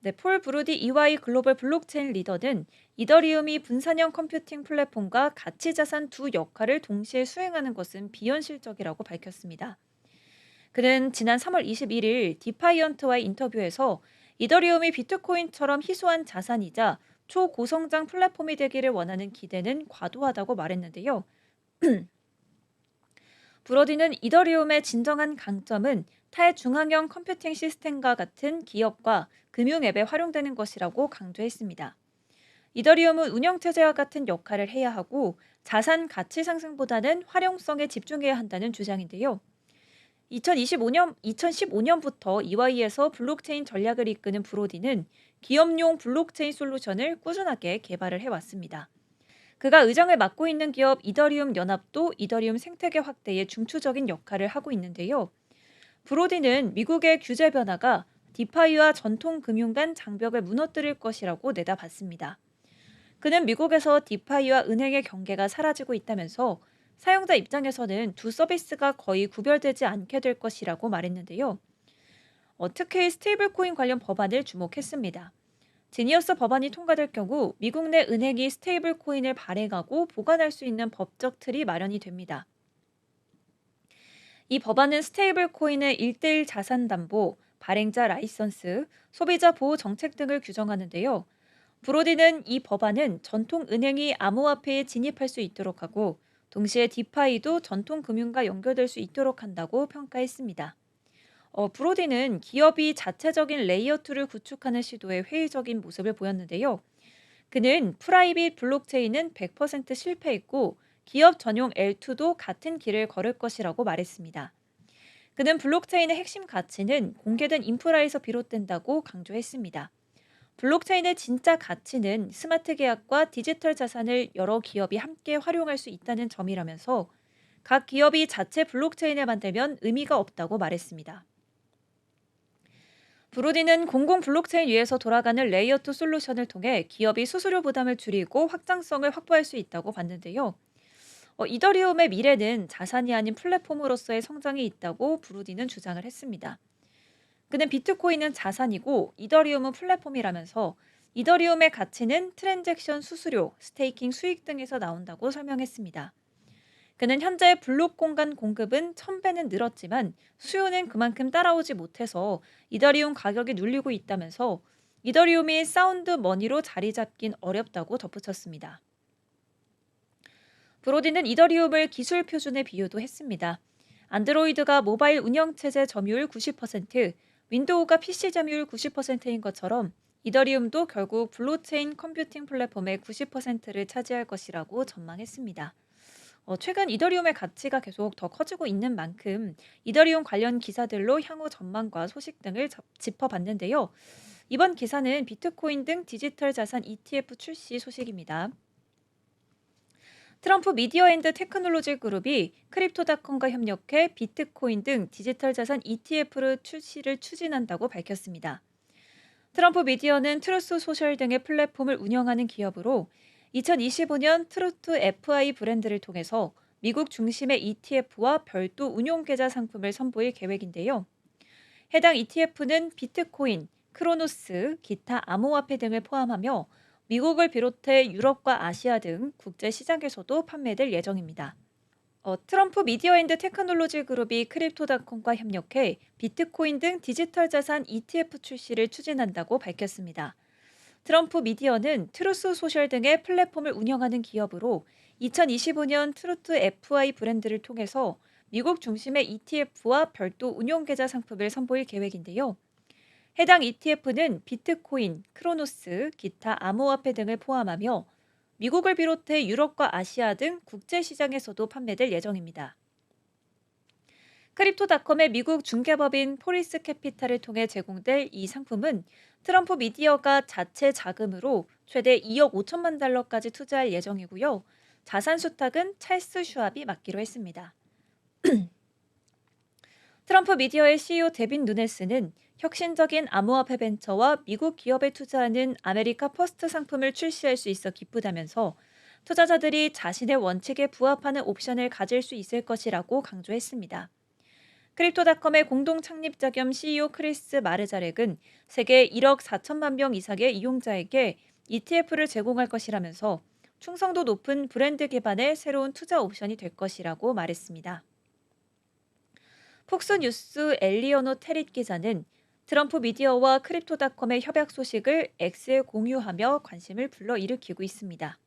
네, 폴 브루디 EY 글로벌 블록체인 리더는 이더리움이 분산형 컴퓨팅 플랫폼과 가치 자산 두 역할을 동시에 수행하는 것은 비현실적이라고 밝혔습니다. 그는 지난 3월 21일 디파이언트와의 인터뷰에서 이더리움이 비트코인처럼 희소한 자산이자 초고성장 플랫폼이 되기를 원하는 기대는 과도하다고 말했는데요. 브로디는 이더리움의 진정한 강점은 탈중앙형 컴퓨팅 시스템과 같은 기업과 금융 앱에 활용되는 것이라고 강조했습니다. 이더리움은 운영체제와 같은 역할을 해야 하고 자산 가치 상승보다는 활용성에 집중해야 한다는 주장인데요. 2015년부터 EY에서 블록체인 전략을 이끄는 브로디는 기업용 블록체인 솔루션을 꾸준하게 개발을 해왔습니다. 그가 의장을 맡고 있는 기업 이더리움 연합도 이더리움 생태계 확대에 중추적인 역할을 하고 있는데요. 브로디는 미국의 규제 변화가 디파이와 전통 금융 간 장벽을 무너뜨릴 것이라고 내다봤습니다. 그는 미국에서 디파이와 은행의 경계가 사라지고 있다면서 사용자 입장에서는 두 서비스가 거의 구별되지 않게 될 것이라고 말했는데요. 특히 스테이블 코인 관련 법안을 주목했습니다. 지니어스 법안이 통과될 경우 미국 내 은행이 스테이블 코인을 발행하고 보관할 수 있는 법적 틀이 마련이 됩니다. 이 법안은 스테이블 코인의 1대1 자산 담보, 발행자 라이선스, 소비자 보호 정책 등을 규정하는데요. 브로디는 이 법안은 전통 은행이 암호화폐에 진입할 수 있도록 하고 동시에 디파이도 전통 금융과 연결될 수 있도록 한다고 평가했습니다. 브로디는 기업이 자체적인 레이어2를 구축하는 시도에 회의적인 모습을 보였는데요. 그는 프라이빗 블록체인은 100% 실패했고 기업 전용 L2도 같은 길을 걸을 것이라고 말했습니다. 그는 블록체인의 핵심 가치는 공개된 인프라에서 비롯된다고 강조했습니다. 블록체인의 진짜 가치는 스마트 계약과 디지털 자산을 여러 기업이 함께 활용할 수 있다는 점이라면서 각 기업이 자체 블록체인을 만들면 의미가 없다고 말했습니다. 브로디는 공공 블록체인 위에서 돌아가는 레이어2 솔루션을 통해 기업이 수수료 부담을 줄이고 확장성을 확보할 수 있다고 봤는데요. 이더리움의 미래는 자산이 아닌 플랫폼으로서의 성장이 있다고 브루디는 주장을 했습니다. 그는 비트코인은 자산이고 이더리움은 플랫폼이라면서 이더리움의 가치는 트랜잭션 수수료, 스테이킹 수익 등에서 나온다고 설명했습니다. 그는 현재 블록 공간 공급은 1000배는 늘었지만 수요는 그만큼 따라오지 못해서 이더리움 가격이 눌리고 있다면서 이더리움이 사운드 머니로 자리 잡긴 어렵다고 덧붙였습니다. 브로디는 이더리움을 기술 표준에 비유도 했습니다. 안드로이드가 모바일 운영체제 점유율 90%, 윈도우가 PC 점유율 90%인 것처럼 이더리움도 결국 블록체인 컴퓨팅 플랫폼의 90%를 차지할 것이라고 전망했습니다. 최근 이더리움의 가치가 계속 더 커지고 있는 만큼 이더리움 관련 기사들로 향후 전망과 소식 등을 짚어봤는데요. 이번 기사는 비트코인 등 디지털 자산 ETF 출시 소식입니다. 트럼프 미디어 앤드 테크놀로지 그룹이 크립토닷컴과 협력해 비트코인 등 디지털 자산 ETF를 출시를 추진한다고 밝혔습니다. 트럼프 미디어는 트루스 소셜 등의 플랫폼을 운영하는 기업으로 2025년 트루트 FI 브랜드를 통해서 미국 중심의 ETF와 별도 운용 계좌 상품을 선보일 계획인데요. 해당 ETF는 비트코인, 크로노스, 기타 암호화폐 등을 포함하며 미국을 비롯해 유럽과 아시아 등 국제 시장에서도 판매될 예정입니다. 트럼프 미디어 앤드 테크놀로지 그룹이 크립토닷컴과 협력해 비트코인 등 디지털 자산 ETF 출시를 추진한다고 밝혔습니다. 트럼프 미디어는 트루스 소셜 등의 플랫폼을 운영하는 기업으로 2025년 트루트 FI 브랜드를 통해서 미국 중심의 ETF와 별도 운용 계좌 상품을 선보일 계획인데요. 해당 ETF는 비트코인, 크로노스, 기타 암호화폐 등을 포함하며 미국을 비롯해 유럽과 아시아 등 국제 시장에서도 판매될 예정입니다. 크립토닷컴의 미국 중개법인 포리스 캐피탈을 통해 제공될 이 상품은 트럼프 미디어가 자체 자금으로 최대 2억 5천만 달러까지 투자할 예정이고요. 자산 수탁은 찰스 슈왑이 맡기로 했습니다. 트럼프 미디어의 CEO 데빈 누네스는 혁신적인 암호화폐 벤처와 미국 기업에 투자하는 아메리카 퍼스트 상품을 출시할 수 있어 기쁘다면서 투자자들이 자신의 원칙에 부합하는 옵션을 가질 수 있을 것이라고 강조했습니다. 크립토닷컴의 공동 창립자 겸 CEO 크리스 마르자렉은 세계 1억 4천만 명 이상의 이용자에게 ETF를 제공할 것이라면서 충성도 높은 브랜드 기반의 새로운 투자 옵션이 될 것이라고 말했습니다. 폭스뉴스 엘리어노 테릿 기자는 트럼프 미디어와 크립토닷컴의 협약 소식을 X에 공유하며 관심을 불러일으키고 있습니다.